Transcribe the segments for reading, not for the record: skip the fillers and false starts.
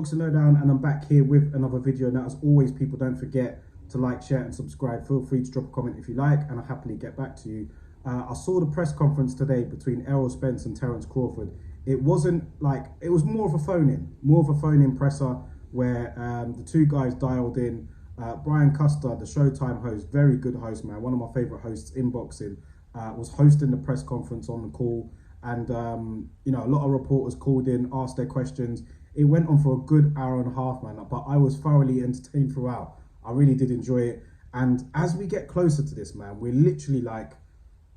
Boxing Lowdown, and I'm back here with another video. Now, as always, people, don't forget to like, share and subscribe. Feel free to drop a comment if you like, and I'll happily get back to you. I saw the press conference today between Spence and Terence Crawford. It wasn't like, it was more of a phone-in presser where the two guys dialed in. Brian Custer, the Showtime host, very good host, man, one of my favorite hosts in boxing, was hosting the press conference on the call. And you know, a lot of reporters called in, asked their questions. It went on for a good hour and a half, man, but I was thoroughly entertained throughout. I really did enjoy it. And as we get closer to this, man, we're literally like,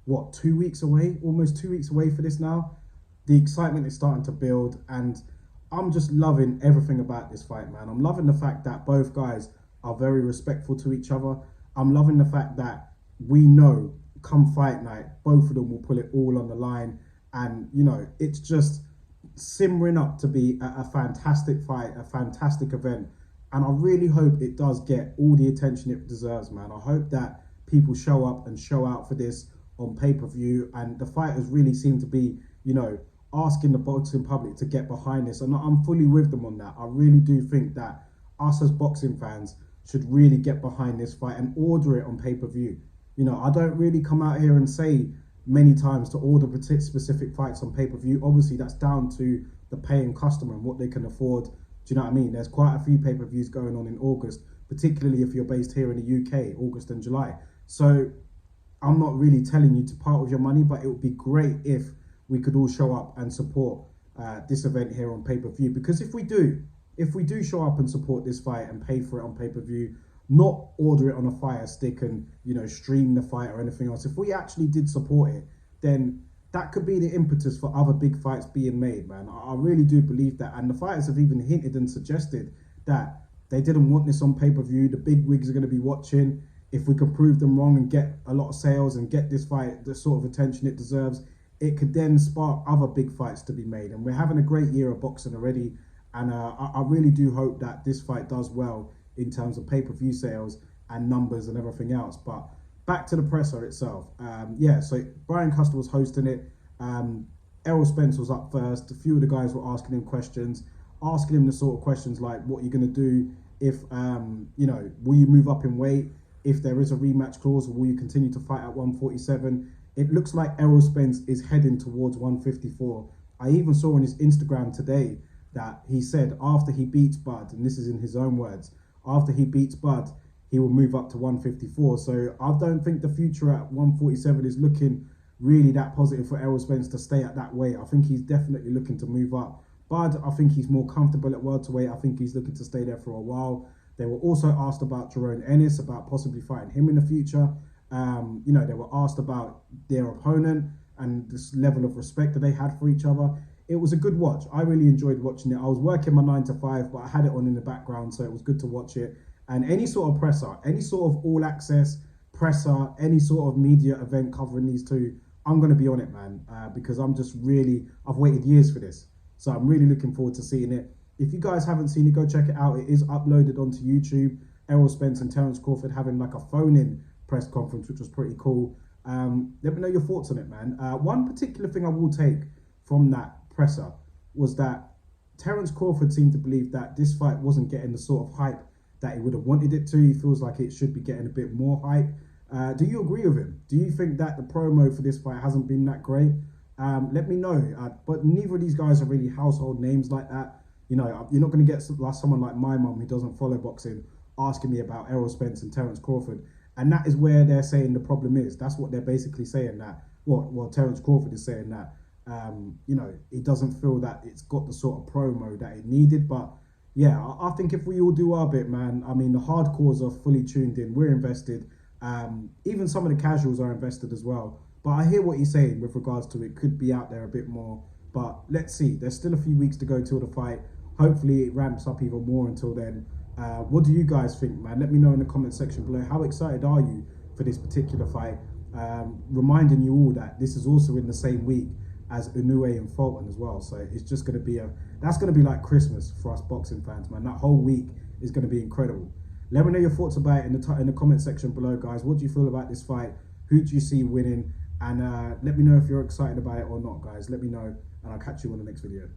what, 2 weeks away, almost 2 weeks away for this now. The excitement is starting to build, and I'm just loving everything about this fight, man. I'm loving the fact that both guys are very respectful to each other. I'm loving the fact that we know come fight night, both of them will pull it all on the line. And, you know, it's just simmering up to be a fantastic fight, a fantastic event. And I really hope it does get all the attention it deserves, man. I hope that people show up and show out for this on pay-per-view. And the fighters really seem to be, you know, asking the boxing public to get behind this. And I'm fully with them on that. I really do think that us as boxing fans should really get behind this fight and order it on pay-per-view. You know, I don't really come out here and say many times to order specific fights on pay-per-view. Obviously, that's down to the paying customer and what they can afford. Do you know what I mean? There's quite a few pay-per-views going on in August, particularly if you're based here in the UK, August and July. So I'm not really telling you to part with your money, but it would be great if we could all show up and support this event here on pay-per-view. Because if we do show up and support this fight and pay for it on pay-per-view, not order it on a Fire Stick and, you know, stream the fight or anything else. If we actually did support it, then that could be the impetus for other big fights being made, man. I really do believe that. And the fighters have even hinted and suggested that they didn't want this on pay-per-view. The big wigs are going to be watching. If we could prove them wrong and get a lot of sales and get this fight the sort of attention it deserves, it could then spark other big fights to be made. And we're having a great year of boxing already. And I really do hope that this fight does well in terms of pay-per-view sales and numbers and everything else. But back to the presser itself. Yeah, so Brian Custer was hosting it. Spence was up first. A few of the guys were asking him questions, asking him the sort of questions like, what are you going to do if, you know, will you move up in weight if there is a rematch clause, or will you continue to fight at 147? It looks like Spence is heading towards 154. I even saw on his Instagram today that he said after he beats Bud, and this is in his own words, after he beats Bud, he will move up to 154. So I don't think the future at 147 is looking really that positive for Spence to stay at that weight. I think he's definitely looking to move up. Bud, I think he's more comfortable at welterweight. I think he's looking to stay there for a while. They were also asked about Jerome Ennis, about possibly fighting him in the future. You know, they were asked about their opponent and this level of respect that they had for each other. It was a good watch. I really enjoyed watching it. I was working my 9 to 5, but I had it on in the background, so it was good to watch it. And any sort of presser, any sort of all access presser, any sort of media event covering these two, I'm going to be on it, man, because I'm just really, I've waited years for this. So I'm really looking forward to seeing it. If you guys haven't seen it, go check it out. It is uploaded onto YouTube. Spence and Terence Crawford having like a phone-in press conference, which was pretty cool. Let me know your thoughts on it, man. One particular thing I will take from that presser was that Terence Crawford seemed to believe that this fight wasn't getting the sort of hype that he would have wanted it to. He feels like it should be getting a bit more hype. Do you agree with him? Do you think that the promo for this fight hasn't been that great? Let me know. But neither of these guys are really household names like that. You know, you're not going to get someone like my mum who doesn't follow boxing asking me about Spence and Terence Crawford. And that is where they're saying the problem is. That's what they're basically saying, that, well, Terence Crawford is saying that, you know, he doesn't feel that it's got the sort of promo that it needed. But yeah, I think if we all do our bit, man, I mean, the hardcores are fully tuned in. We're invested. Even some of the casuals are invested as well. But I hear what he's saying with regards to it could be out there a bit more. But let's see. There's still a few weeks to go till the fight. Hopefully it ramps up even more until then. What do you guys think, man? Let me know in the comment section below. How excited are you for this particular fight? Reminding you all that this is also in the same week as Inoue and Fulton as well. So it's just going to be that's going to be like Christmas for us boxing fans, man. That whole week is going to be incredible. Let me know your thoughts about it in the comment section below, guys. What do you feel about this fight? Who do you see winning? And let me know if you're excited about it or not, guys. Let me know, and I'll catch you on the next video.